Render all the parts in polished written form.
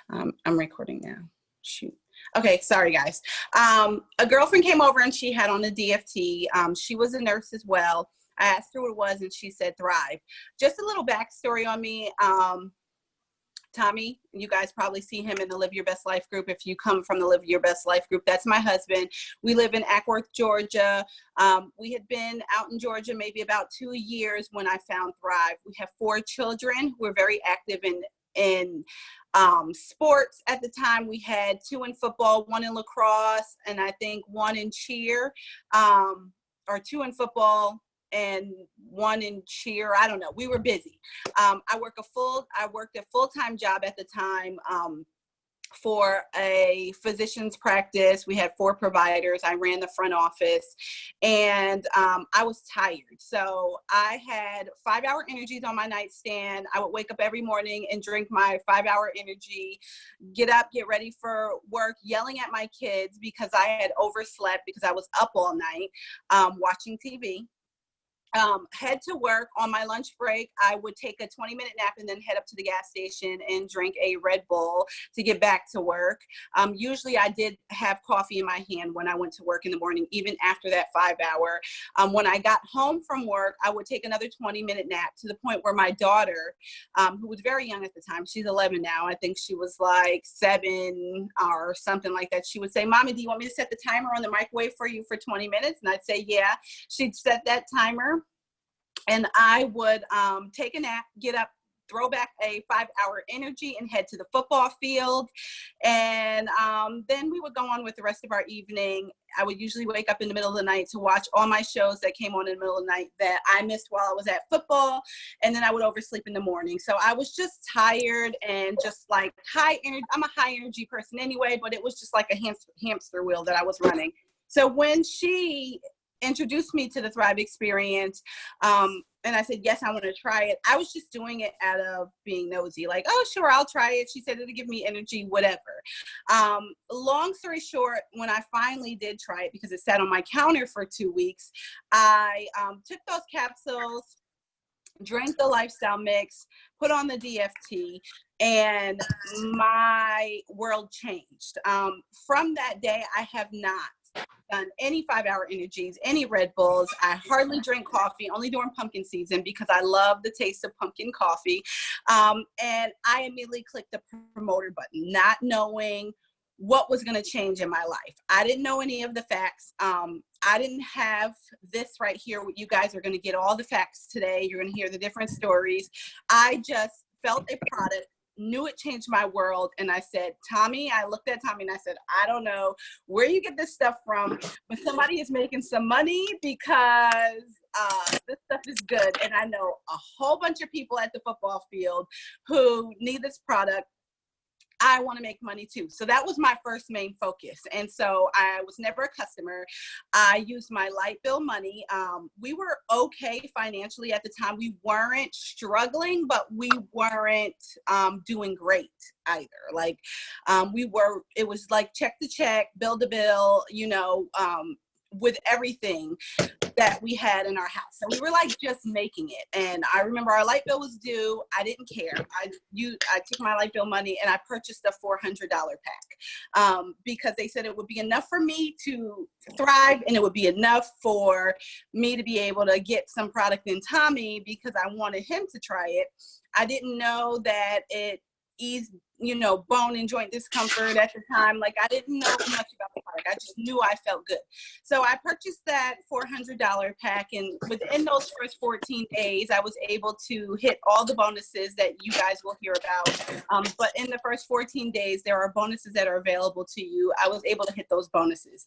I'm recording now. Shoot. Okay, sorry guys. A girlfriend came over and she had on a DFT. She was a nurse as well. I asked her what it was and she said Thrive. Just a little backstory on me. Tommy, you guys probably see him in the Live Your Best Life group. If you come from the Live Your Best Life group, that's my husband. We live in Ackworth, Georgia. We had been out in Georgia maybe about 2 years when I found Thrive. We have 4 children. We're very active in sports at the time. We had 2 in football, 1 in lacrosse, and I think 1 in cheer, or 2 in football and 1 in cheer. I don't know. We were busy. I worked a full-time job at the time for a physician's practice. We had 4 providers. I ran the front office, and I was tired. So I had 5-hour energies on my nightstand. I would wake up every morning and drink my 5-hour energy, get up, get ready for work, yelling at my kids because I had overslept because I was up all night watching TV. Head to work. On my lunch break, I would take a 20-minute nap and then head up to the gas station and drink a Red Bull to get back to work. Usually I did have coffee in my hand when I went to work in the morning, even after that 5-hour. When I got home from work, I would take another 20-minute nap, to the point where my daughter, who was very young at the time, she's 11 now, I think she was like 7 or something like that, she would say, "Mommy, do you want me to set the timer on the microwave for you for 20 minutes? And I'd say, yeah. She'd set that timer, and I would take a nap, get up, throw back a 5-hour energy, and head to the football field. And then we would go on with the rest of our evening. I would usually wake up in the middle of the night to watch all my shows that came on in the middle of the night that I missed while I was at football. And then I would oversleep in the morning. So I was just tired and just like high energy. I'm a high energy person anyway, but it was just like a hamster wheel that I was running. So when she introduced me to the Thrive experience, and I said, yes, I want to try it, I was just doing it out of being nosy, like, oh, sure, I'll try it. She said it'll give me energy, whatever. Long story short, when I finally did try it, because it sat on my counter for 2 weeks, I took those capsules, drank the lifestyle mix, put on the DFT, and my world changed. From that day, I have not done any 5-hour energies, any Red Bulls. I hardly drink coffee, only during pumpkin season, because I love the taste of pumpkin coffee. And I immediately clicked the promoter button, not knowing what was going to change in my life. I didn't know any of the facts. I didn't have this right here. You guys are going to get all the facts today. You're going to hear the different stories. I just felt a product, knew it changed my world, and I said, Tommy, I looked at Tommy and I said, I don't know where you get this stuff from, but somebody is making some money, because this stuff is good. And I know a whole bunch of people at the football field who need this product. I want to make money too. So that was my first main focus. And so I was never a customer. I used my light bill money. We were okay financially at the time. We weren't struggling, but we weren't doing great either. Like it was like check to check, bill to bill, with everything that we had in our house. So we were like just making it. And I remember our light bill was due. I didn't care. I took my light bill money and I purchased a $400 pack because they said it would be enough for me to thrive, and it would be enough for me to be able to get some product in Tommy, because I wanted him to try it. I didn't know that it eased, bone and joint discomfort at the time. Like, I didn't know much about the product. I just knew I felt good. So I purchased that $400 pack, and within those first 14 days, I was able to hit all the bonuses that you guys will hear about. But in the first 14 days, there are bonuses that are available to you. I was able to hit those bonuses.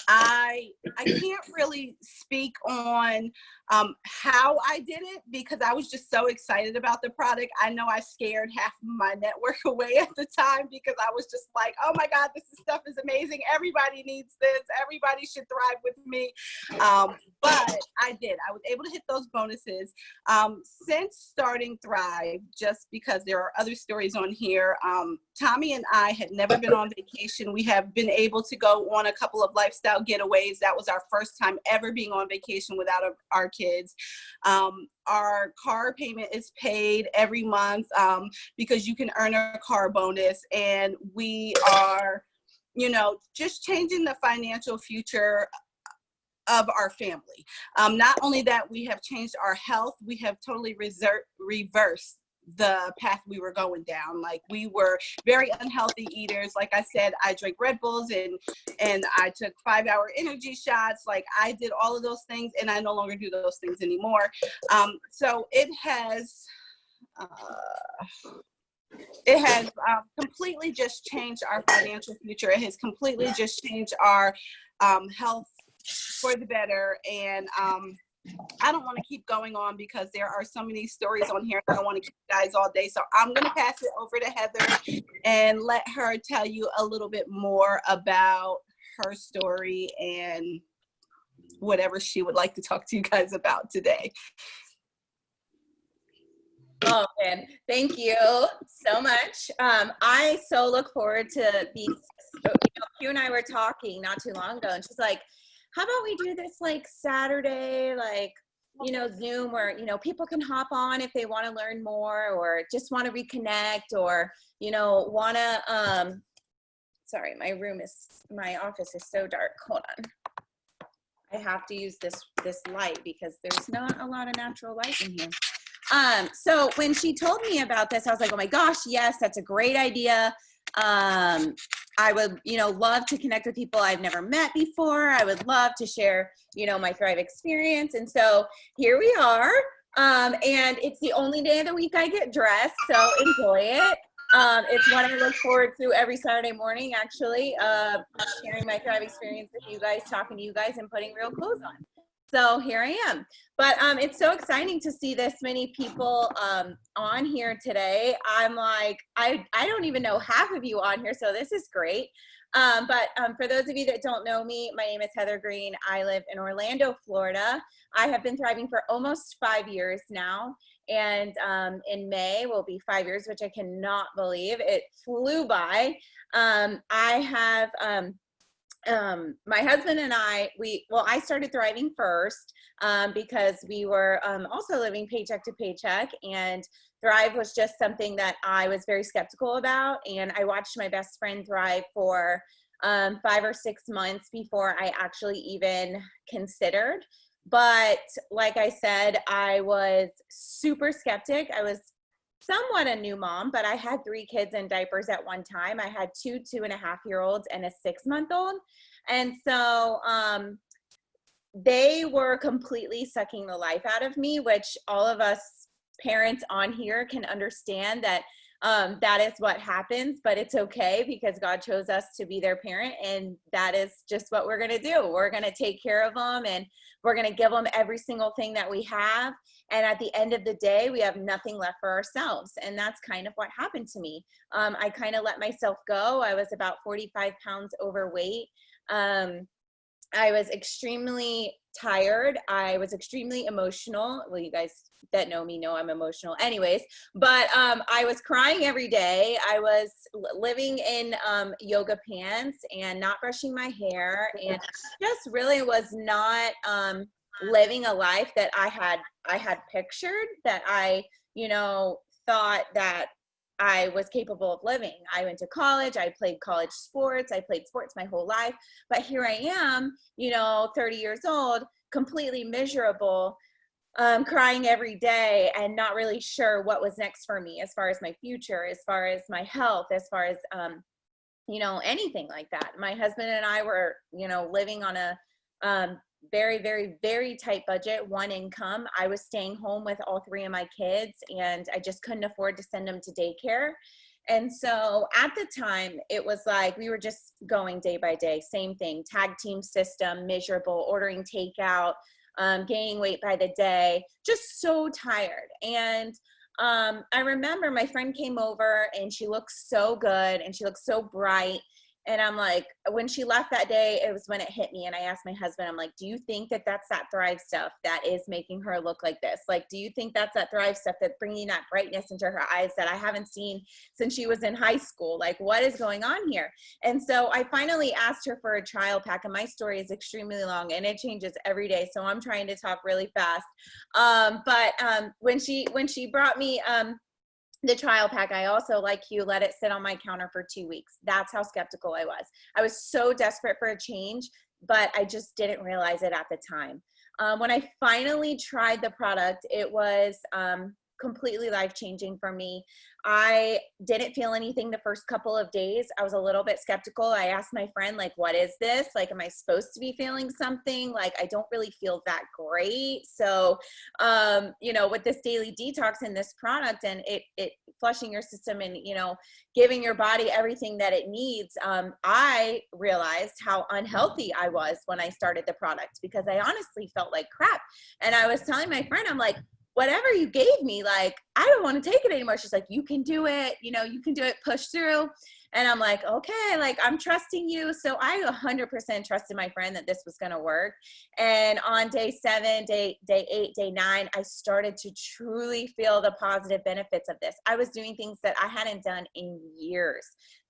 I can't really speak on how I did it, because I was just so excited about the product. I know I scared half of my network away at the time, because I was just like, oh my God, this stuff is amazing. Everybody needs this. Everybody should thrive with me. But I did. I was able to hit those bonuses. Since starting Thrive, just because there are other stories on here, Tommy and I had never been on vacation. We have been able to go on a couple of lifestyle getaways. That was our first time ever being on vacation without our kids. Our car payment is paid every month because you can earn a car bonus. And we are, you know, just changing the financial future of our family. Not only that, we have changed our health, we have totally reversed the path we were going down. Like, we were very unhealthy eaters. Like I said, I drank Red Bulls and I took 5-hour energy shots. Like, I did all of those things, and I no longer do those things anymore. So it has completely just changed our financial future. It has completely just changed our health for the better. And I don't want to keep going on because there are so many stories on here. I don't want to keep you guys all day. So I'm going to pass it over to Heather and let her tell you a little bit more about her story and whatever she would like to talk to you guys about today. Oh, man, thank you so much. I so look forward to being, you know, you and I were talking not too long ago, and she's like, how about we do this like Saturday, like, you know, Zoom, where, you know, people can hop on if they want to learn more or just want to reconnect, or, you know, want to, sorry, my office is so dark. Hold on. I have to use this light because there's not a lot of natural light in here. So when she told me about this, I was like, oh my gosh, yes, that's a great idea. I would, you know, love to connect with people I've never met before. I would love to share, you know, my Thrive experience. And so here we are. And it's the only day of the week I get dressed, so enjoy it. It's what I look forward to every Saturday morning, actually, sharing my Thrive experience with you guys, talking to you guys, and putting real clothes on. So here I am. But it's so exciting to see this many people on here today. I'm like, I don't even know half of you on here, so this is great. But for those of you that don't know me, my name is Heather Green. I live in Orlando, Florida. I have been thriving for almost 5 years now. And in May will be 5 years, which I cannot believe. It flew by. I have... my husband and I started Thriving first because we were also living paycheck to paycheck, and Thrive was just something that I was very skeptical about. And I watched my best friend thrive for 5 or 6 months before I actually even considered. But like I said, I was super skeptic. I was somewhat a new mom, but I had 3 kids in diapers at one time. I had 2 2.5-year-olds and a 6-month-old. And so they were completely sucking the life out of me, which all of us parents on here can understand that that is what happens, but it's okay because God chose us to be their parent, and that is just what we're going to do. We're going to take care of them, and we're going to give them every single thing that we have. And at the end of the day, we have nothing left for ourselves. And that's kind of what happened to me. I kind of let myself go. I was about 45 pounds overweight. I was extremely tired. I was extremely emotional. Well, you guys that know me know I'm emotional anyways, but I was crying every day. I was living in yoga pants and not brushing my hair, and just really was not living a life that I had pictured, that I, you know, thought that I was capable of living. I went to college, I played college sports, I played sports my whole life, but here I am, you know, 30 years old, completely miserable, crying every day and not really sure what was next for me as far as my future, as far as my health, as far as, you know, anything like that. My husband and I were, you know, living on a very, very, very tight budget, one income. I was staying home with all 3 of my kids, and I just couldn't afford to send them to daycare. And so at the time, it was like we were just going day by day, same thing, tag team system, miserable, ordering takeout, gaining weight by the day, just so tired. And I remember my friend came over, and she looked so good, and she looked so bright. And I'm like, when she left that day, it was when it hit me. And I asked my husband, I'm like, do you think that that's that Thrive stuff that is making her look like this? Like, do you think that's that Thrive stuff that's bringing that brightness into her eyes that I haven't seen since she was in high school? Like, what is going on here? And so I finally asked her for a trial pack, and my story is extremely long and it changes every day. So I'm trying to talk really fast. When she brought me, the trial pack, I also, like you, let it sit on my counter for 2 weeks. That's how skeptical I was. I was so desperate for a change, but I just didn't realize it at the time. When I finally tried the product, it was completely life-changing for me. I didn't feel anything the first couple of days. I was a little bit skeptical. I asked my friend, like, what is this? Like, am I supposed to be feeling something? Like, I don't really feel that great. So, with this daily detox and this product and it flushing your system and, giving your body everything that it needs, I realized how unhealthy I was when I started the product, because I honestly felt like crap. And I was telling my friend, I'm like, whatever you gave me, like, I don't want to take it anymore. She's like, you can do it, you can do it, push through. And I'm like, okay, like, I'm trusting you. So I 100% trusted my friend that this was going to work. And on day 7, day 8, day 9, I started to truly feel the positive benefits of this. I was doing things that I hadn't done in years.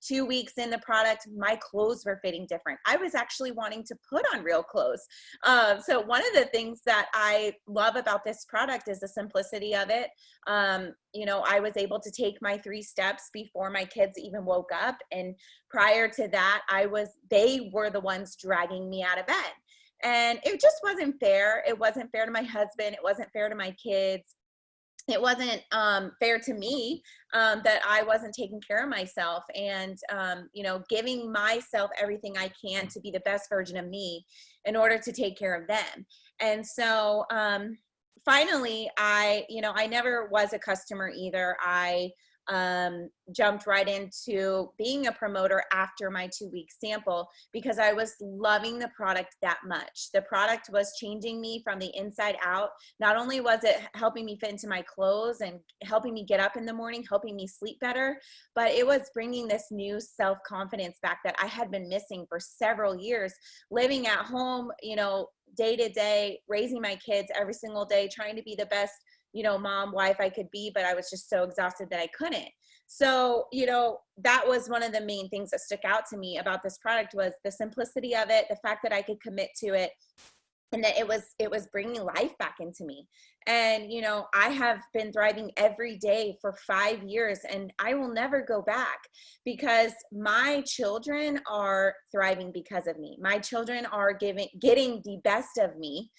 2 weeks in the product, my clothes were fitting different. I was actually wanting to put on real clothes. So one of the things that I love about this product is the simplicity of it. I was able to take my 3 steps before my kids even woke up. And prior to that, they were the ones dragging me out of bed. And it just wasn't fair. It wasn't fair to my husband. It wasn't fair to my kids. It wasn't fair to me that I wasn't taking care of myself and, giving myself everything I can to be the best version of me in order to take care of them. And so finally, I never was a customer either. I jumped right into being a promoter after my 2-week sample because I was loving the product that much. The product was changing me from the inside out. Not only was it helping me fit into my clothes and helping me get up in the morning, helping me sleep better, but it was bringing this new self-confidence back that I had been missing for several years, living at home, day to day, raising my kids every single day, trying to be the best mom, wife I could be, but I was just so exhausted that I couldn't. So, that was one of the main things that stuck out to me about this product was the simplicity of it, the fact that I could commit to it, and that it was bringing life back into me. And, I have been thriving every day for 5 years, and I will never go back because my children are thriving because of me. My children are getting the best of me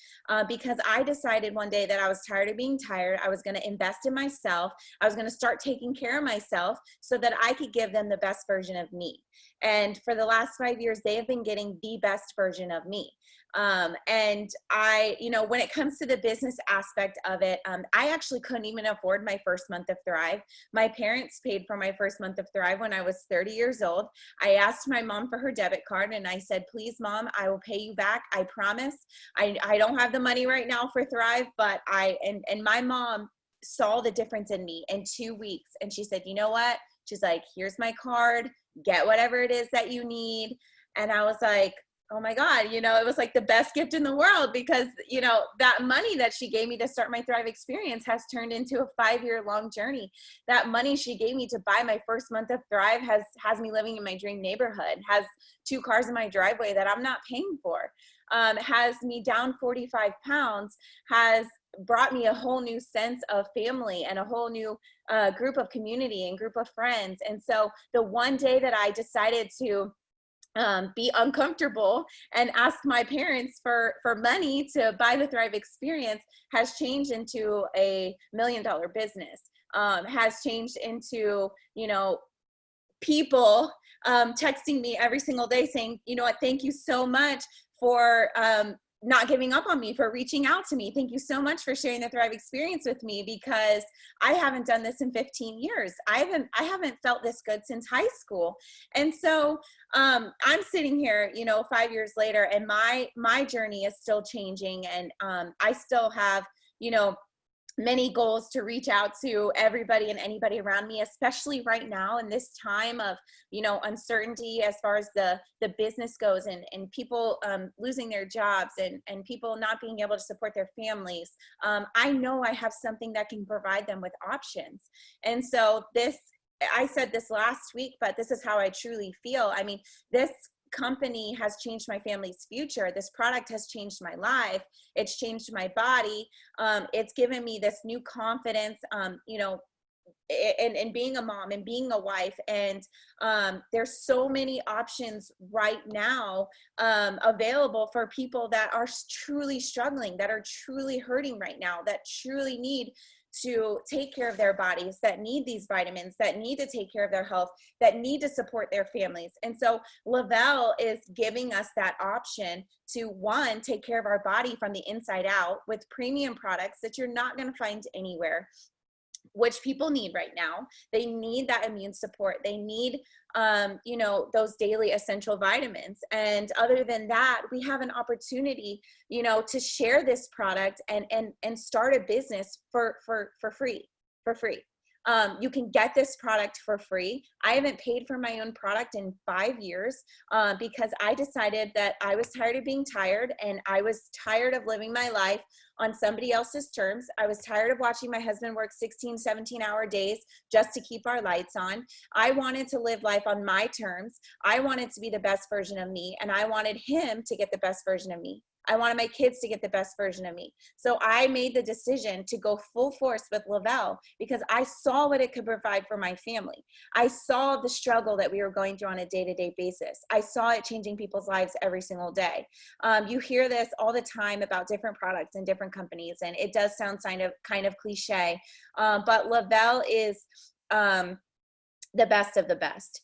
because I decided one day that I was tired of being tired. I was going to invest in myself. I was going to start taking care of myself so that I could give them the best version of me. And for the last 5 years, they have been getting the best version of me. And I, when it comes to the business aspect of it, I actually couldn't even afford my first month of Thrive. My parents paid for my first month of Thrive when I was 30 years old. I asked my mom for her debit card and I said, please, Mom, I will pay you back. I promise. I don't have the money right now for Thrive, but and my mom saw the difference in me in 2 weeks. And she said, you know what? She's like, here's my card, get whatever it is that you need. And I was like, oh my God, it was like the best gift in the world because, that money that she gave me to start my Thrive experience has turned into a 5-year-long journey. That money she gave me to buy my first month of Thrive has me living in my dream neighborhood, has 2 cars in my driveway that I'm not paying for, has me down 45 pounds, has brought me a whole new sense of family and a whole new group of community and group of friends. And so the one day that I decided to be uncomfortable and ask my parents for money to buy the Thrive experience has changed into a $1 million business, has changed into, people texting me every single day saying, you know what, thank you so much for not giving up on me, for reaching out to me. Thank you so much for sharing the Thrive experience with me because I haven't done this in 15 years. I haven't felt this good since high school. And so I'm sitting here, 5 years later, and my journey is still changing. And I still have, many goals to reach out to everybody and anybody around me, especially right now in this time of, you know, uncertainty as far as the business goes, and people losing their jobs, and people not being able to support their families. I know I have something that can provide them with options. And so I said this last week, but this is how I truly feel. I mean, this company has changed my family's future. This product has changed my life. It's changed my body. It's given me this new confidence, you know, and being a mom and being a wife. And there's so many options right now available for people that are truly struggling, that are truly hurting right now, that truly need to take care of their bodies, that need these vitamins, that need to take care of their health, that need to support their families. And so Lavelle is giving us that option to, one, take care of our body from the inside out with premium products that you're not going to find anywhere, which people need right now. They need that immune support. They need, you know, those daily essential vitamins. And other than that, we have an opportunity, you know, to share this product and start a business for free. You can get this product for free. I haven't paid for my own product in 5 years because I decided that I was tired of being tired, and I was tired of living my life on somebody else's terms. I was tired of watching my husband work 16, 17-hour days just to keep our lights on. I wanted to live life on my terms. I wanted to be the best version of me, and I wanted him to get the best version of me. I wanted my kids to get the best version of me. So I made the decision to go full force with Lavelle because I saw what it could provide for my family. I saw the struggle that we were going through on a day-to-day basis. I saw it changing people's lives every single day. You hear this all the time about different products and different companies, and it does sound kind of cliche, but Lavelle is the best of the best.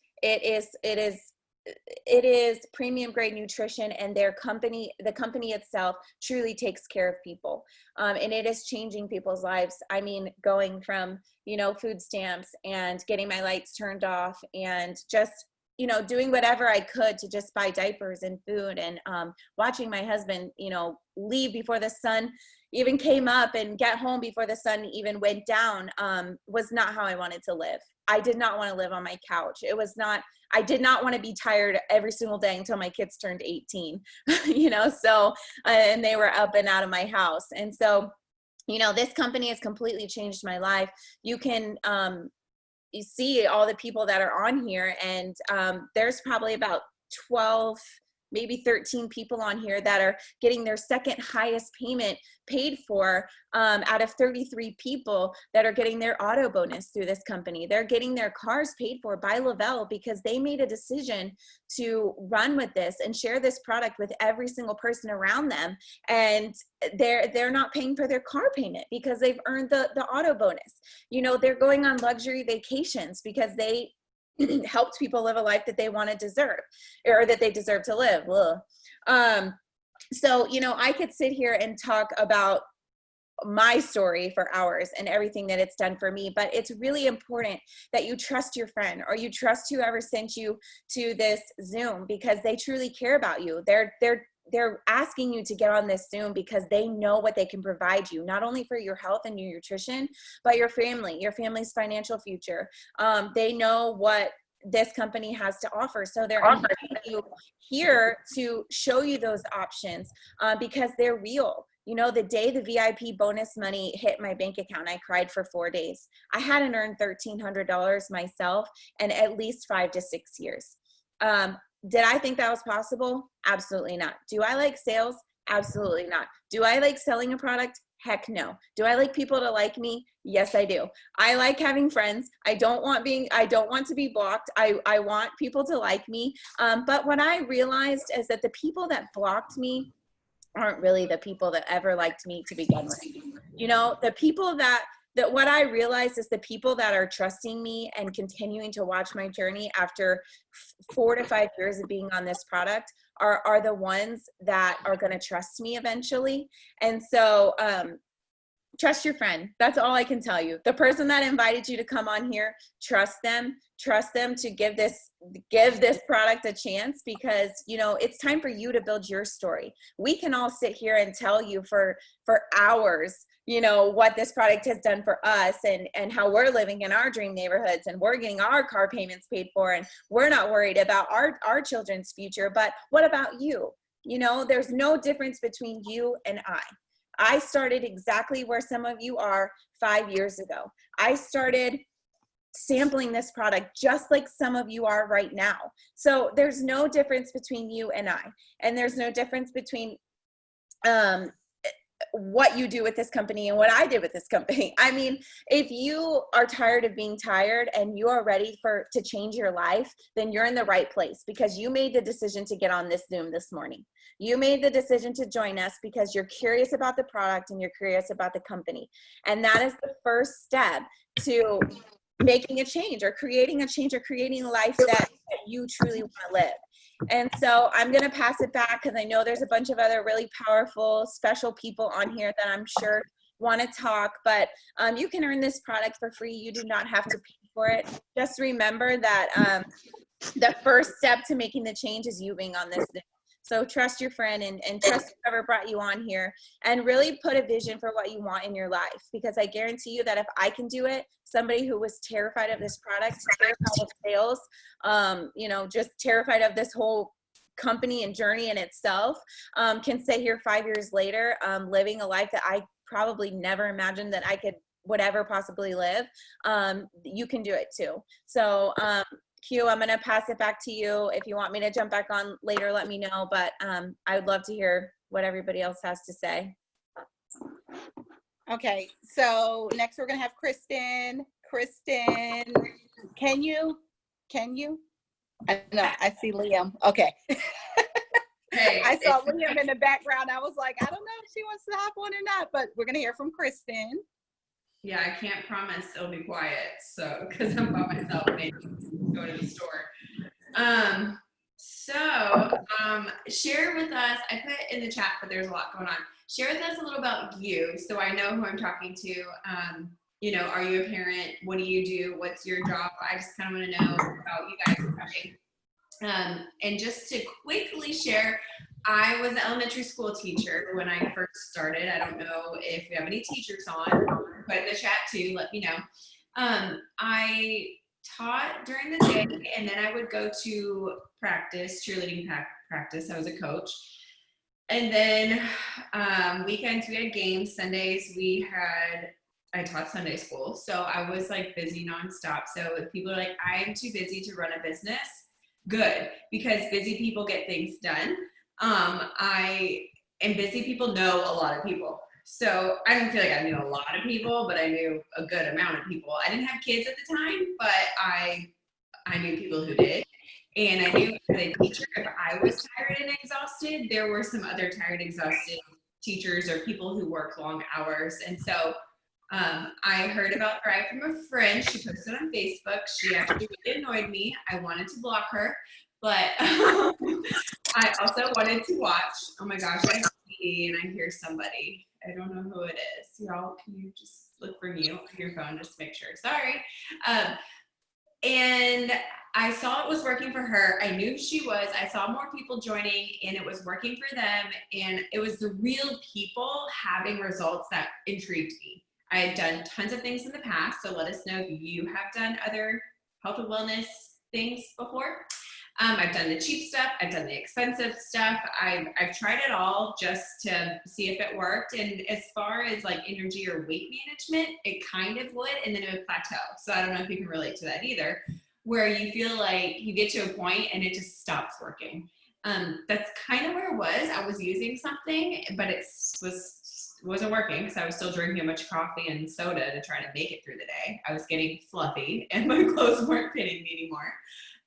It is premium grade nutrition, and the company itself truly takes care of people. And it is changing people's lives. I mean, going from, you know, food stamps and getting my lights turned off and just, you know, doing whatever I could to just buy diapers and food, and watching my husband, you know, leave before the sun even came up and get home before the sun even went down, was not how I wanted to live. I did not want to live on my couch. I did not want to be tired every single day until my kids turned 18, you know, so, and they were up and out of my house. And so, you know, this company has completely changed my life. You can, you see all the people that are on here, and there's probably about 12, maybe 13 people on here that are getting their second highest payment paid for out of 33 people that are getting their auto bonus through this company. They're getting their cars paid for by Lavelle because they made a decision to run with this and share this product with every single person around them. And they're not paying for their car payment because they've earned the auto bonus. You know, they're going on luxury vacations because they helped people live a life that they want to deserve, or that they deserve to live. So, you know, I could sit here and talk about my story for hours and everything that it's done for me, but it's really important that you trust your friend, or you trust whoever sent you to this Zoom, because they truly care about you. They're asking you to get on this Zoom because they know what they can provide you, not only for your health and your nutrition, but your family's financial future. They know what this company has to offer. So they're inviting you here to show you those options because they're real. You know, the day the VIP bonus money hit my bank account, I cried for 4 days. I hadn't earned $1,300 myself in at least 5 to 6 years. Did I think that was possible? Absolutely not. Do I like sales? Absolutely not. Do I like selling a product? Heck no. Do I like people to like me? Yes, I do. I like having friends. I don't want to be blocked. I want people to like me. But what I realized is that the people that blocked me aren't really the people that ever liked me to begin with. You know, the people that what I realized is the people that are trusting me and continuing to watch my journey after 4 to 5 years of being on this product are the ones that are going to trust me eventually. And so, trust your friend. That's all I can tell you. The person that invited you to come on here, trust them to give this product a chance, because, you know, it's time for you to build your story. We can all sit here and tell you for hours, you know, what this product has done for us and how we're living in our dream neighborhoods and we're getting our car payments paid for and we're not worried about our children's future. But what about you? You know, there's no difference between you and I started exactly where some of you are 5 years ago. I started sampling this product just like some of you are right now. So there's no difference between you and I, and there's no difference between what you do with this company and what I did with this company. I mean, if you are tired of being tired and you are ready to change your life, then you're in the right place, because you made the decision to get on this Zoom this morning. You made the decision to join us because you're curious about the product and you're curious about the company. And that is the first step to making a change or creating a change or creating a life that you truly want to live. And so I'm going to pass it back because I know there's a bunch of other really powerful, special people on here that I'm sure want to talk, but you can earn this product for free. You do not have to pay for it. Just remember that the first step to making the change is you being on this thing. So trust your friend and trust whoever brought you on here, and really put a vision for what you want in your life. Because I guarantee you that if I can do it, somebody who was terrified of this product, terrified of sales, you know, just terrified of this whole company and journey in itself, can sit here 5 years later, living a life that I probably never imagined that I would ever possibly live. You can do it too. So, Q, I'm going to pass it back to you. If you want me to jump back on later, let me know. But I would love to hear what everybody else has to say. Okay, so next we're going to have Kristen. Kristen, can you? I know, I see Liam. Okay. Hey, I saw Liam in the background. I was like, I don't know if she wants to hop on or not, but we're going to hear from Kristen. Yeah, I can't promise it'll be quiet, so because I'm by myself, maybe go to the store. Share with us. I put it in the chat, but there's a lot going on. Share with us a little about you, so I know who I'm talking to. You know, are you a parent? What do you do? What's your job? I just kind of want to know about you guys. And just to quickly share, I was an elementary school teacher when I first started. I don't know if we have any teachers on, put in the chat too, let me know. I taught during the day, and then I would go to practice, cheerleading practice. I was a coach. And then weekends we had games. Sundays I taught Sunday school. So I was like busy nonstop. So if people are like, I'm too busy to run a business, good, because busy people get things done. And busy people know a lot of people. So I didn't feel like I knew a lot of people, but I knew a good amount of people. I didn't have kids at the time, but I knew people who did. And I knew as a teacher, if I was tired and exhausted, there were some other tired, exhausted teachers or people who work long hours. And so I heard about Thrive from a friend. She posted on Facebook. She actually really annoyed me. I wanted to block her, but I also wanted to watch. Oh my gosh, I see and I hear somebody. I don't know who it is. Y'all, can you just look for mute on your phone just to make sure? Sorry. And I saw it was working for her. I knew she was. I saw more people joining and it was working for them. And it was the real people having results that intrigued me. I had done tons of things in the past. So let us know if you have done other health and wellness things before. I've done the cheap stuff. I've done the expensive stuff. I've tried it all just to see if it worked. And as far as like energy or weight management, it kind of would, and then it would plateau. So I don't know if you can relate to that either, where you feel like you get to a point and it just stops working. That's kind of where it was. I was using something, but it wasn't working because I was still drinking a bunch of coffee and soda to try to make it through the day. I was getting fluffy and my clothes weren't fitting me anymore.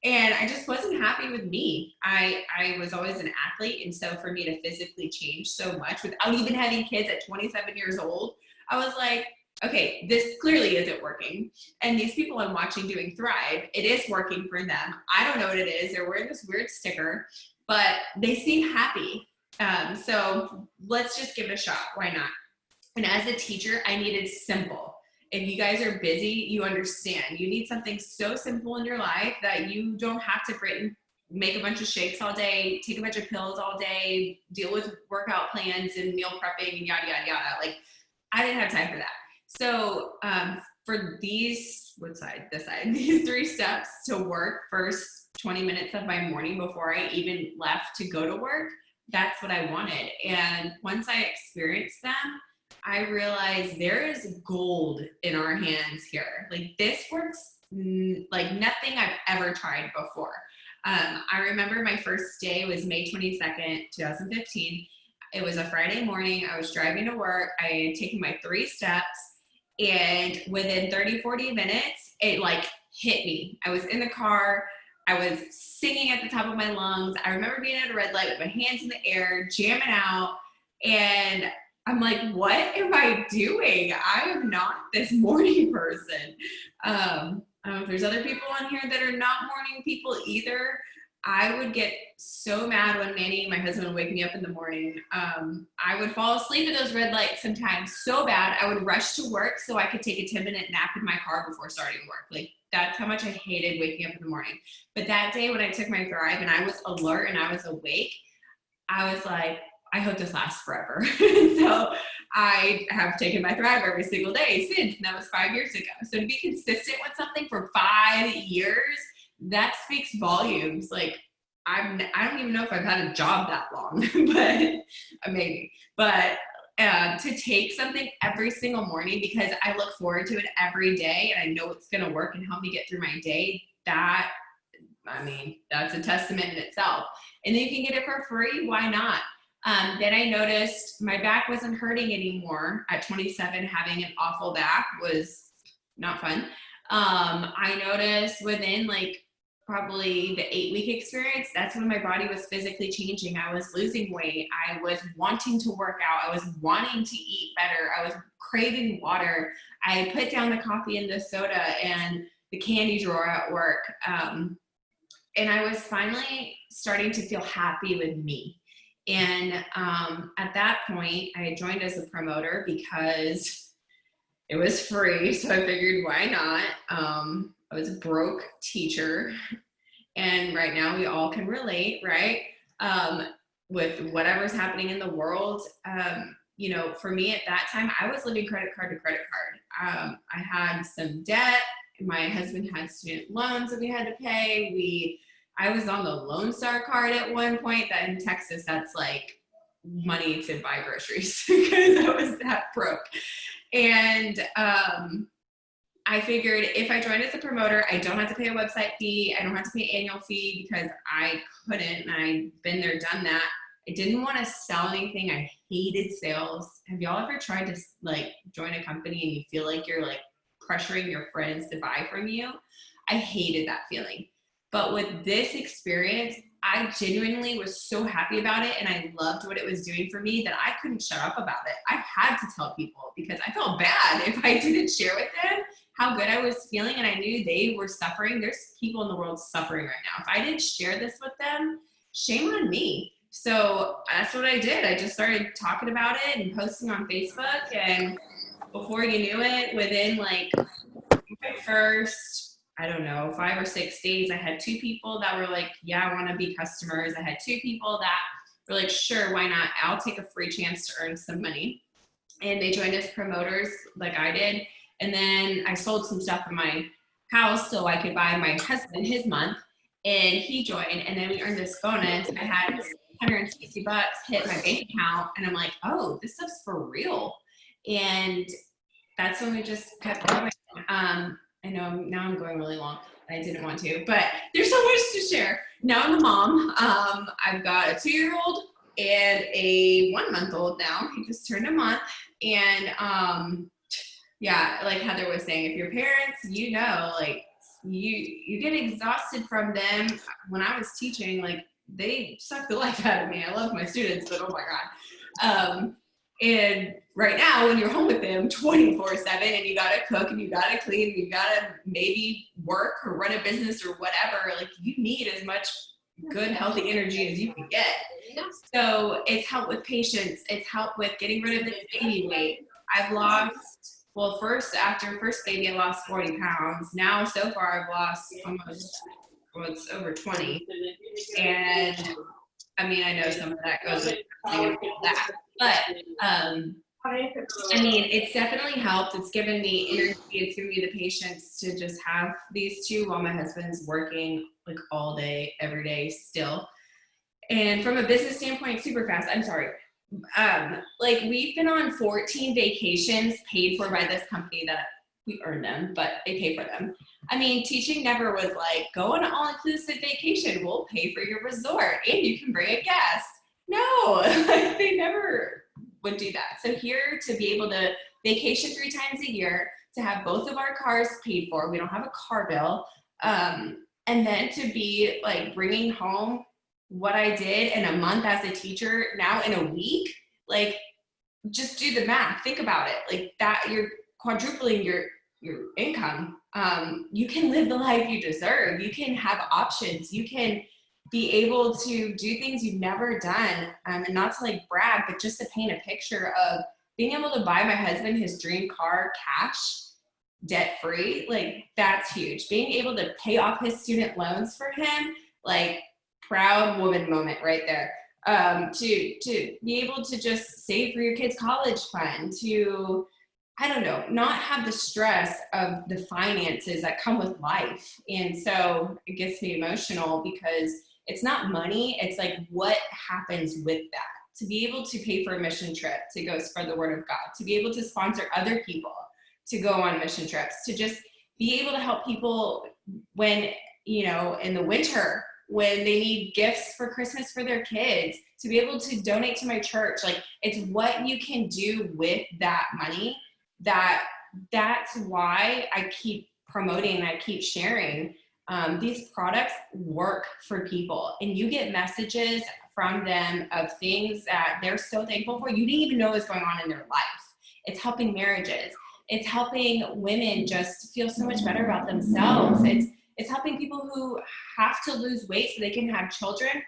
And I just wasn't happy with me. I was always an athlete. And so for me to physically change so much without even having kids at 27 years old, I was like, okay, this clearly isn't working. And these people I'm watching doing Thrive, it is working for them. I don't know what it is. They're wearing this weird sticker, but they seem happy. So let's just give it a shot. Why not? And as a teacher, I needed simple. If you guys are busy, you understand. You need something so simple in your life that you don't have to make a bunch of shakes all day, take a bunch of pills all day, deal with workout plans and meal prepping and yada, yada, yada. Like, I didn't have time for that. So for these, these 3 steps to work first 20 minutes of my morning before I even left to go to work, that's what I wanted. And once I experienced them, I realized there is gold in our hands here. Like this works like nothing I've ever tried before. I remember my first day was May 22nd, 2015. It was a Friday morning. I was driving to work. I had taken my 3 steps, and within 30, 40 minutes, it like hit me. I was in the car. I was singing at the top of my lungs. I remember being at a red light with my hands in the air, jamming out. And I'm like, what am I doing? I am not this morning person. I don't know if there's other people on here that are not morning people either. I would get so mad when Manny, my husband, would wake me up in the morning. I would fall asleep at those red lights sometimes so bad. I would rush to work so I could take a 10-minute nap in my car before starting work. Like that's how much I hated waking up in the morning. But that day when I took my Thrive and I was alert and I was awake, I was like, I hope this lasts forever. So I have taken my Thrive every single day since, and that was 5 years ago. So to be consistent with something for 5 years, that speaks volumes. Like I don't even know if I've had a job that long, but maybe. But to take something every single morning because I look forward to it every day and I know it's going to work and help me get through my day, that's a testament in itself. And then you can get it for free. Why not? Then I noticed my back wasn't hurting anymore. At 27, having an awful back was not fun. I noticed within like probably the 8-week experience, that's when my body was physically changing. I was losing weight. I was wanting to work out. I was wanting to eat better. I was craving water. I put down the coffee and the soda and the candy drawer at work. And I was finally starting to feel happy with me. And at that point, I had joined as a promoter because it was free. So I figured, why not? I was a broke teacher. And right now we all can relate, right? With whatever's happening in the world. For me at that time, I was living credit card to credit card. I had some debt. My husband had student loans that we had to pay. I was on the Lone Star card at one point. That in Texas, that's like money to buy groceries because I was that broke. And I figured if I joined as a promoter, I don't have to pay a website fee. I don't have to pay annual fee because I couldn't. And I've been there, done that. I didn't want to sell anything. I hated sales. Have y'all ever tried to like join a company and you feel like you're like pressuring your friends to buy from you? I hated that feeling. But with this experience, I genuinely was so happy about it and I loved what it was doing for me that I couldn't shut up about it. I had to tell people because I felt bad if I didn't share with them how good I was feeling and I knew they were suffering. There's people in the world suffering right now. If I didn't share this with them, shame on me. So that's what I did. I just started talking about it and posting on Facebook, and before you knew it, within like my first, 5 or 6 days, I had 2 people that were like, yeah, I want to be customers. I had 2 people that were like, sure, why not? I'll take a free chance to earn some money. And they joined as promoters like I did. And then I sold some stuff in my house so I could buy my husband his month, and he joined. And then we earned this bonus. I had $160 hit my bank account, and I'm like, oh, this stuff's for real. And that's when we just kept going. I know now I'm going really long. I didn't want to, but there's so much to share. Now I'm a mom. I've got a 2-year-old and a 1-month-old now. He just turned a month. And yeah, like Heather was saying, if your parents, like you get exhausted from them. When I was teaching, like they sucked the life out of me. I love my students, but oh my God. And right now when you're home with them 24/7 and you got to cook and you got to clean and you got to maybe work or run a business or whatever, like you need as much good, healthy energy as you can get. So it's helped with patience. It's helped with getting rid of the baby weight. I've lost, after first baby, I lost 40 pounds. Now, so far, I've lost it's over 20. And I mean, I know some of that goes with that, but I mean, it's definitely helped. It's given me energy. It's given me the patience to just have these two while my husband's working like all day, every day still. And from a business standpoint, super fast. I'm sorry. Like we've been on 14 vacations paid for by this company that we earn them, but they pay for them. I mean, teaching never was like, go on an all-inclusive vacation. We'll pay for your resort and you can bring a guest. No, like they never would do that. So here to be able to vacation 3 times a year, to have both of our cars paid for, we don't have a car bill, and then to be like bringing home what I did in a month as a teacher, now in a week, like just do the math, think about it, like that you're quadrupling your income. You can live the life you deserve. You can have options. You can be able to do things you've never done. And not to like brag, but just to paint a picture of being able to buy my husband his dream car cash, debt free, like that's huge. Being able to pay off his student loans for him, like proud woman moment right there. To be able to just save for your kids' college fund, to, I don't know, not have the stress of the finances that come with life. And so it gets me emotional because it's not money, it's like what happens with that. To be able to pay for a mission trip, to go spread the word of God, to be able to sponsor other people to go on mission trips, to just be able to help people when, you know, in the winter, when they need gifts for Christmas for their kids, to be able to donate to my church. Like it's what you can do with that money. That's why I keep promoting, I keep sharing. These products work for people, and you get messages from them of things that they're so thankful for. You didn't even know was going on in their life. It's helping marriages. It's helping women just feel so much better about themselves. It's helping people who have to lose weight so they can have children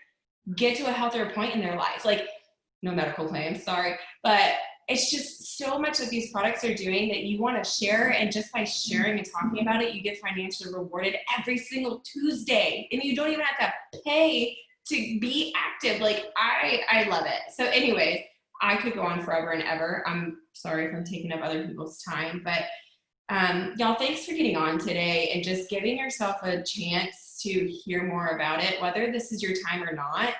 get to a healthier point in their lives. Like, no medical claims, sorry, but it's just so much that these products are doing that you want to share. And just by sharing and talking about it, you get financially rewarded every single Tuesday. And you don't even have to pay to be active. Like, I love it. So anyways, I could go on forever and ever. I'm sorry if I'm taking up other people's time, but y'all, thanks for getting on today and just giving yourself a chance to hear more about it, whether this is your time or not.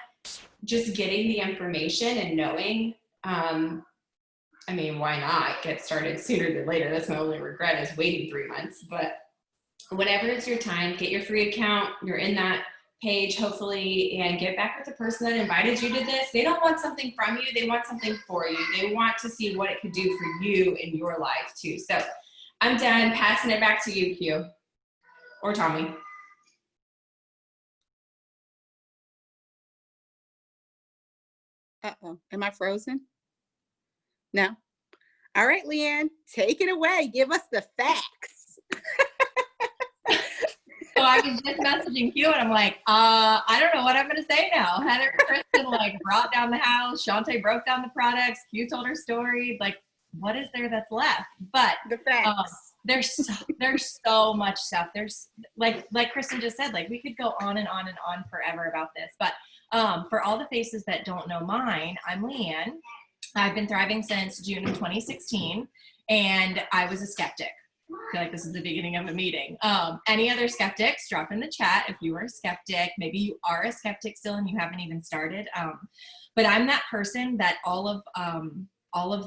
Just getting the information and knowing, I mean, why not get started sooner than later? That's my only regret, is waiting 3 months. But whenever it's your time, get your free account. You're in that page, hopefully, and get back with the person that invited you to this. They don't want something from you. They want something for you. They want to see what it could do for you in your life too. So I'm done. Passing it back to you, Q, or Tommy. Uh-oh, am I frozen? No. All right, Leeann, take it away. Give us the facts. So I was just messaging Q and I'm like, I don't know what I'm going to say now. Heather and Kristen like brought down the house. Shantae broke down the products. Q told her story. Like, what is there that's left? But the facts. There's so much stuff. There's like Kristen just said, like we could go on and on and on forever about this. But for all the faces that don't know mine, I'm Leeann. I've been thriving since June of 2016, and I was a skeptic. I feel like this is the beginning of a meeting. Any other skeptics, drop in the chat if you are a skeptic. Maybe you are a skeptic still and you haven't even started. But I'm that person that all of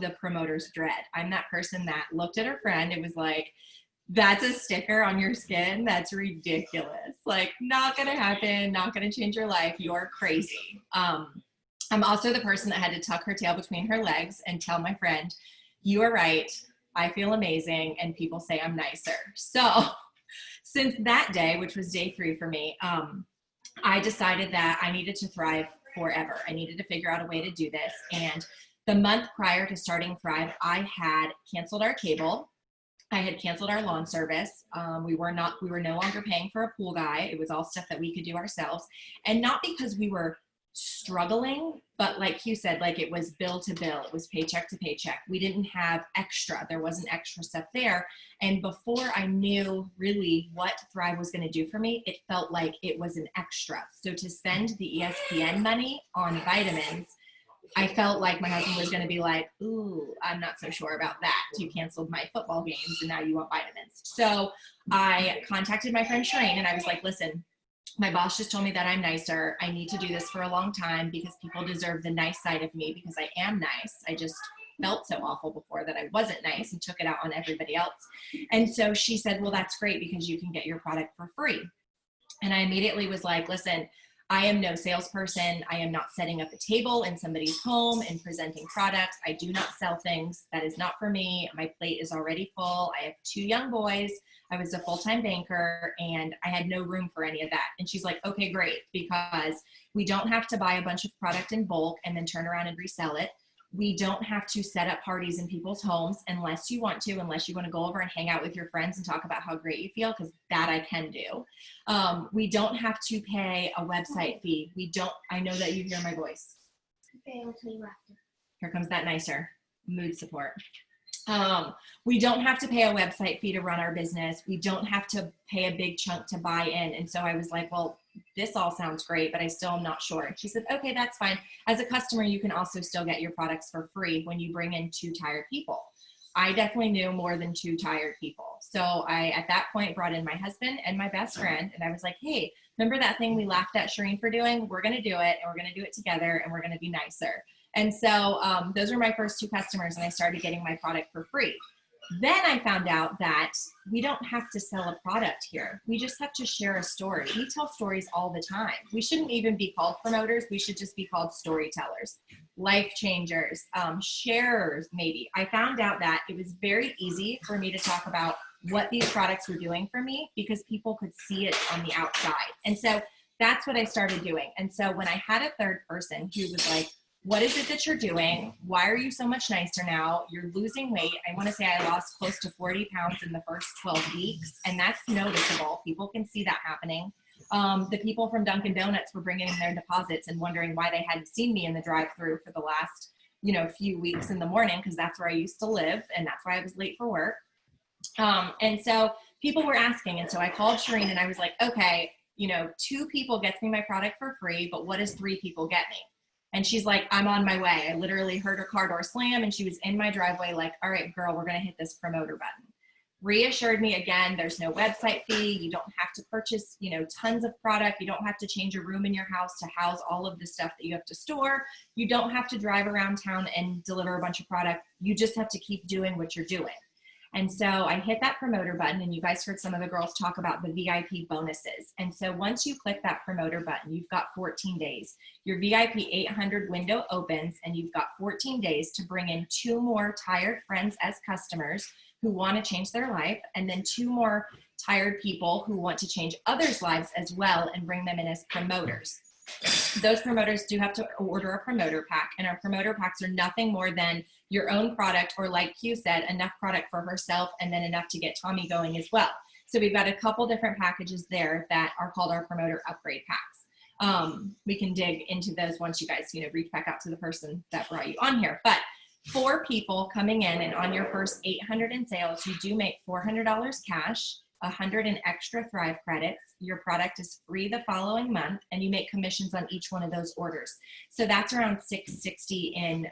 the promoters dread. I'm that person that looked at her friend and was like, that's a sticker on your skin. That's ridiculous. Like, not gonna happen, not gonna change your life. You're crazy. I'm also the person that had to tuck her tail between her legs and tell my friend, you are right. I feel amazing. And people say I'm nicer. So since that day, which was day 3 for me, I decided that I needed to thrive forever. I needed to figure out a way to do this. And the month prior to starting Thrive, I had canceled our cable. I had canceled our lawn service. We were no longer paying for a pool guy. It was all stuff that we could do ourselves. And not because we were struggling, but like you said, like it was bill to bill, it was paycheck to paycheck. We didn't have extra. There wasn't extra stuff there. And before I knew really what Thrive was going to do for me, it felt like it was an extra. So to spend the ESPN money on vitamins I felt like my husband was going to be like, ooh, I'm not so sure about that. You canceled my football games and now you want vitamins. So I contacted my friend Shireen and I was like, listen, my boss just told me that I'm nicer. I need to do this for a long time because people deserve the nice side of me because I am nice. I just felt so awful before that I wasn't nice and took it out on everybody else. And so she said, well, that's great because you can get your product for free. And I immediately was like, listen, I am no salesperson. I am not setting up a table in somebody's home and presenting products. I do not sell things. That is not for me. My plate is already full. I have 2 young boys. I was a full-time banker and I had no room for any of that. And she's like, okay, great, because we don't have to buy a bunch of product in bulk and then turn around and resell it. We don't have to set up parties in people's homes unless you want to go over and hang out with your friends and talk about how great you feel, because that I can do. We don't have to pay a website fee. I know that you hear my voice. Okay, I'll tell you after. Here comes that nicer mood support. We don't have to pay a website fee to run our business. We don't have to pay a big chunk to buy in. And so I was like, well, this all sounds great, but I still am not sure. She said, okay, that's fine. As a customer, you can also still get your products for free when you bring in 2 tired people. I definitely knew more than 2 tired people. So I, at that point, brought in my husband and my best friend. And I was like, hey, remember that thing we laughed at Shireen for doing? We're going to do it, and we're going to do it together, and we're going to be nicer. And so those were my first 2 customers, and I started getting my product for free. Then I found out that we don't have to sell a product here. We just have to share a story. We tell stories all the time. We shouldn't even be called promoters. We should just be called storytellers, life changers, sharers maybe. I found out that it was very easy for me to talk about what these products were doing for me because people could see it on the outside. And so that's what I started doing. And so when I had a 3rd person who was like, what is it that you're doing? Why are you so much nicer now? You're losing weight. I want to say I lost close to 40 pounds in the first 12 weeks, and that's noticeable. People can see that happening. The people from Dunkin' Donuts were bringing in their deposits and wondering why they hadn't seen me in the drive-thru for the last, few weeks in the morning, because that's where I used to live, and that's why I was late for work. And so people were asking, and so I called Shireen and I was like, okay, 2 people gets me my product for free, but what does 3 people get me? And she's like, I'm on my way. I literally heard her car door slam and she was in my driveway like, all right, girl, we're going to hit this promoter button. Reassured me again, there's no website fee. You don't have to purchase, tons of product. You don't have to change a room in your house to house all of the stuff that you have to store. You don't have to drive around town and deliver a bunch of product. You just have to keep doing what you're doing. And so I hit that promoter button, and you guys heard some of the girls talk about the VIP bonuses. And so once you click that promoter button, you've got 14 days. Your VIP 800 window opens, and you've got 14 days to bring in 2 more tired friends as customers who want to change their life, and then 2 more tired people who want to change others' lives as well and bring them in as promoters. Those promoters do have to order a promoter pack, and our promoter packs are nothing more than your own product, or like Q said, enough product for herself and then enough to get Tommy going as well. So we've got a couple different packages there that are called our promoter upgrade packs. We can dig into those once you guys, reach back out to the person that brought you on here. But 4 people coming in, and on your first 800 in sales, you do make $400 cash, 100 in extra Thrive credits. Your product is free the following month, and you make commissions on each one of those orders. So that's around $660 in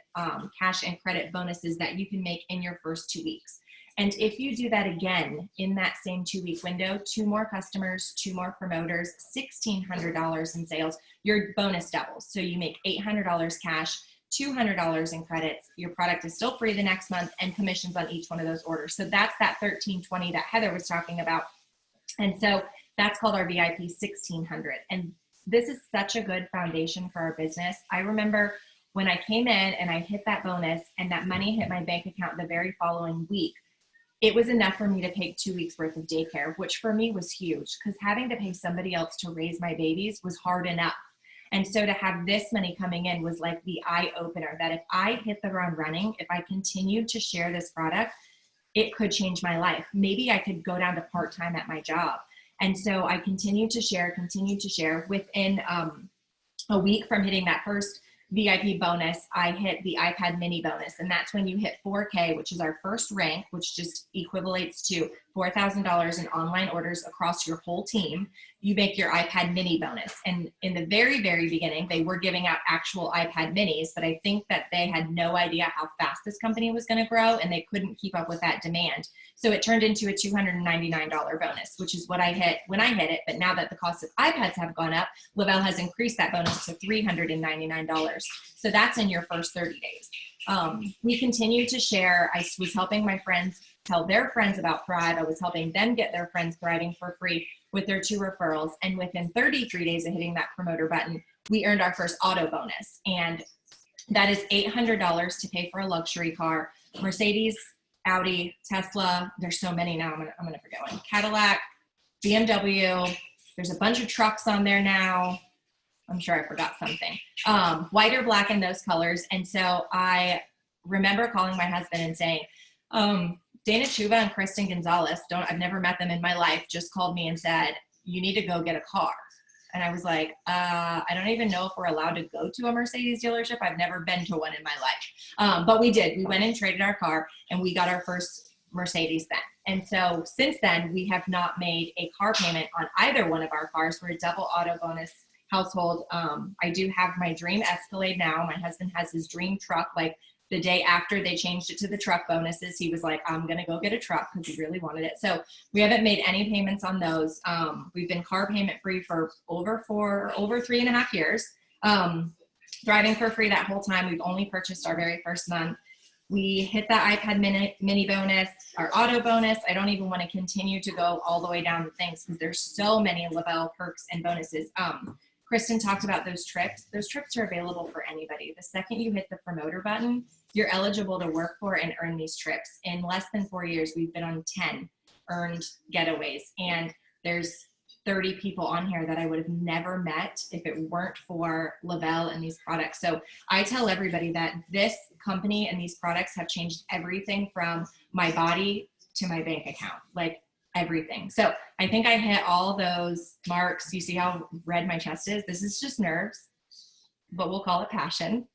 cash and credit bonuses that you can make in your first 2 weeks. And if you do that again in that same 2-week window, 2 more customers, 2 more promoters, $1,600 in sales, your bonus doubles. So you make $800 cash, $200 in credits. Your product is still free the next month, and commissions on each one of those orders. So that's that $1,320 that Heather was talking about. And so that's called our VIP 1,600. And this is such a good foundation for our business. I remember when I came in and I hit that bonus and that money hit my bank account the very following week, it was enough for me to pay 2 weeks worth of daycare, which for me was huge, because having to pay somebody else to raise my babies was hard enough. And so to have this money coming in was like the eye opener that if I hit the ground running, if I continued to share this product, it could change my life. Maybe I could go down to part-time at my job. And so I continued to share. Within a week from hitting that first VIP bonus, I hit the iPad mini bonus. And that's when you hit 4K, which is our first rank, which just equivalates to $4,000 in online orders across your whole team, you make your iPad mini bonus. And in the very, very beginning, they were giving out actual iPad minis, but I think that they had no idea how fast this company was going to grow, and they couldn't keep up with that demand. So it turned into a $299 bonus, which is what I hit when I hit it. But now that the cost of iPads have gone up, Lavelle has increased that bonus to $399. So that's in your first 30 days. We continue to share. I was helping my friends tell their friends about Thrive. I was helping them get their friends thriving for free with their 2 referrals. And within 33 days of hitting that promoter button, we earned our first auto bonus. And that is $800 to pay for a luxury car. Mercedes, Audi, Tesla, there's so many now, I'm gonna forget one. Cadillac, BMW, there's a bunch of trucks on there now. I'm sure I forgot something. White or black in those colors. And so I remember calling my husband and saying, Dana Chuba and Kristen Gonzalez, I've never met them in my life, just called me and said, you need to go get a car. And I was like, I don't even know if we're allowed to go to a Mercedes dealership. I've never been to one in my life. But we did. We went and traded our car, and we got our first Mercedes then. And so since then, we have not made a car payment on either one of our cars. We're a double auto bonus household. I do have my dream Escalade now. My husband has his dream truck. Like the day after they changed it to the truck bonuses, he was like, I'm going to go get a truck because he really wanted it. So we haven't made any payments on those. We've been car payment free for over 3.5 years. Thriving for free that whole time. We've only purchased our very first month. We hit that iPad mini bonus, our auto bonus. I don't even want to continue to go all the way down the things because there's so many Lavelle perks and bonuses. Kristen talked about those trips. Those trips are available for anybody. The second you hit the promoter button, you're eligible to work for and earn these trips. In less than 4 years, we've been on 10 earned getaways. And there's 30 people on here that I would have never met if it weren't for Lavelle and these products. So I tell everybody that this company and these products have changed everything from my body to my bank account. Like, everything. So I think I hit all those marks. You see how red my chest is? This is just nerves, but we'll call it passion,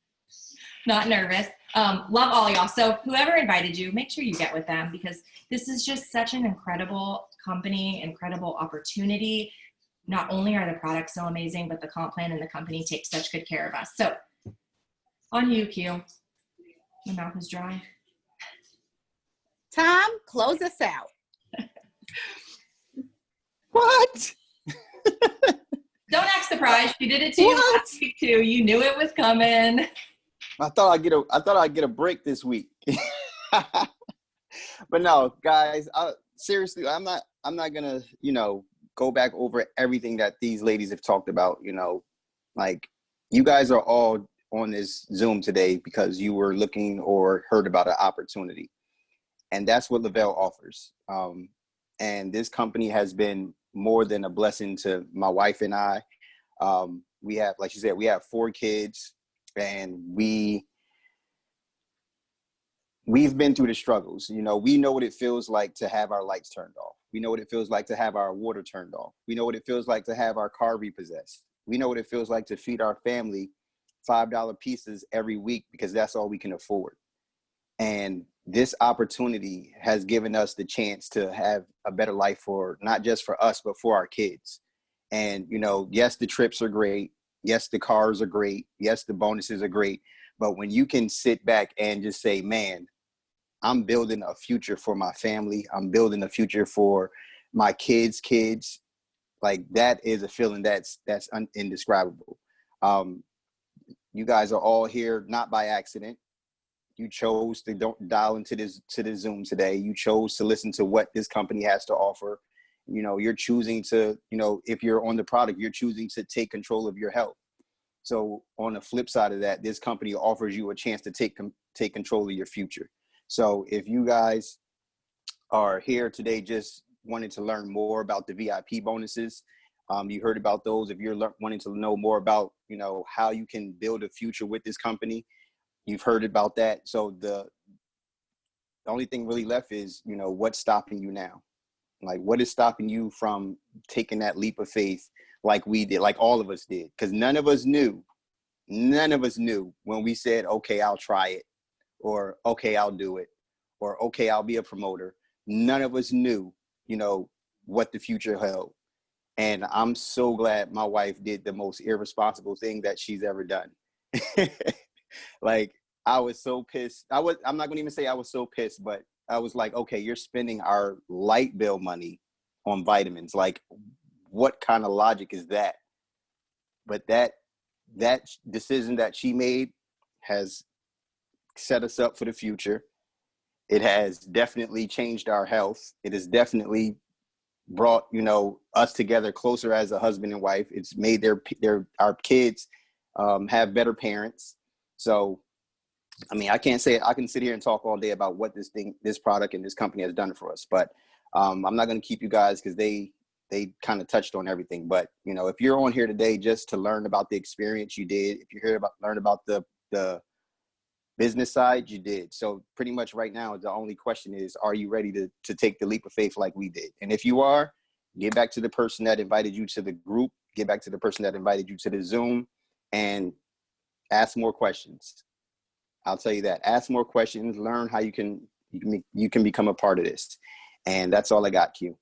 not nervous. Love all y'all. So whoever invited you, make sure you get with them because this is just such an incredible company, incredible opportunity. Not only are the products so amazing, but the comp plan and the company takes such good care of us. So on you, Q. My mouth is dry. Tom, close us out. What? Don't act surprised. She did it to you last week too. You knew it was coming. I thought I'd get a break this week. But no, guys, seriously, I'm not gonna, go back over everything that these ladies have talked about. Like, you guys are all on this Zoom today because you were looking or heard about an opportunity, and that's what Lavelle offers. And this company has been more than a blessing to my wife and I. We have, like she said, we have 4 kids, and we've been through the struggles. We know what it feels like to have our lights turned off. We know what it feels like to have our water turned off. We know what it feels like to have our car repossessed. We know what it feels like to feed our family $5 pieces every week because that's all we can afford. And this opportunity has given us the chance to have a better life for not just for us, but for our kids. And, yes, the trips are great. Yes, the cars are great. Yes, the bonuses are great. But when you can sit back and just say, man, I'm building a future for my family. I'm building a future for my kids' kids. Like, that is a feeling that's indescribable. You guys are all here, not by accident. You chose to don't dial into this Zoom today. You chose to listen to what this company has to offer. You're choosing to, if you're on the product, you're choosing to take control of your health. So on the flip side of that, this company offers you a chance to take control of your future. So if you guys are here today just wanting to learn more about the VIP bonuses, you heard about those. If you're wanting to know more about, how you can build a future with this company, you've heard about that. So the only thing really left is, what's stopping you now? Like, what is stopping you from taking that leap of faith like we did, like all of us did? Because none of us knew when we said, okay, I'll try it, or okay, I'll do it, or okay, I'll be a promoter. None of us knew you know, what the future held. And I'm so glad my wife did the most irresponsible thing that she's ever done. Like, I was so pissed. I'm not gonna even say I was so pissed, but I was like, okay, you're spending our light bill money on vitamins. Like, what kind of logic is that? But that decision that she made has set us up for the future. It has definitely changed our health. It has definitely brought, you know, us together closer as a husband and wife. It's made our kids have better parents. So, I mean, I can't say I can sit here and talk all day about what this product and this company has done for us, but I'm not going to keep you guys because they kind of touched on everything. But, you know, if you're on here today just to learn about the experience, you did. If you're here learn about the business side, you did. So pretty much right now, the only question is, are you ready to take the leap of faith like we did? And if you are, get back to the person that invited you to the group, get back to the person that invited you to the Zoom, and ask more questions. I'll tell you that. Ask more questions, learn how you can become a part of this. And that's all I got, Q.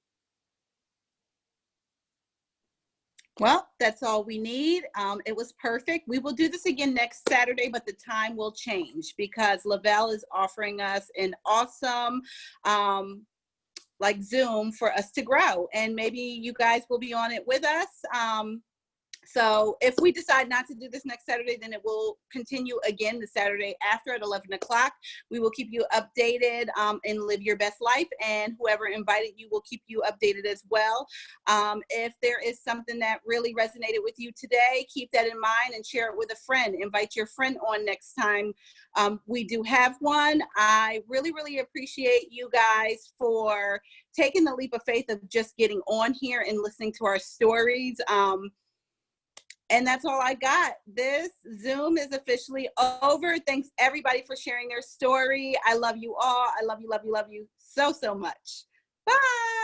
Well, that's all we need. It was perfect. We will do this again next Saturday, but the time will change because Lavelle is offering us an awesome like Zoom for us to grow. And maybe you guys will be on it with us. So if we decide not to do this next Saturday, then it will continue again the Saturday after at 11 o'clock. We will keep you updated and live your best life. And whoever invited you will keep you updated as well. If there is something that really resonated with you today, keep that in mind and share it with a friend. Invite your friend on next time we do have one. I really, really appreciate you guys for taking the leap of faith of just getting on here and listening to our stories. And that's all I got. This Zoom is officially over. Thanks everybody for sharing their story. I love you all. I love you, love you, love you so, so much. Bye.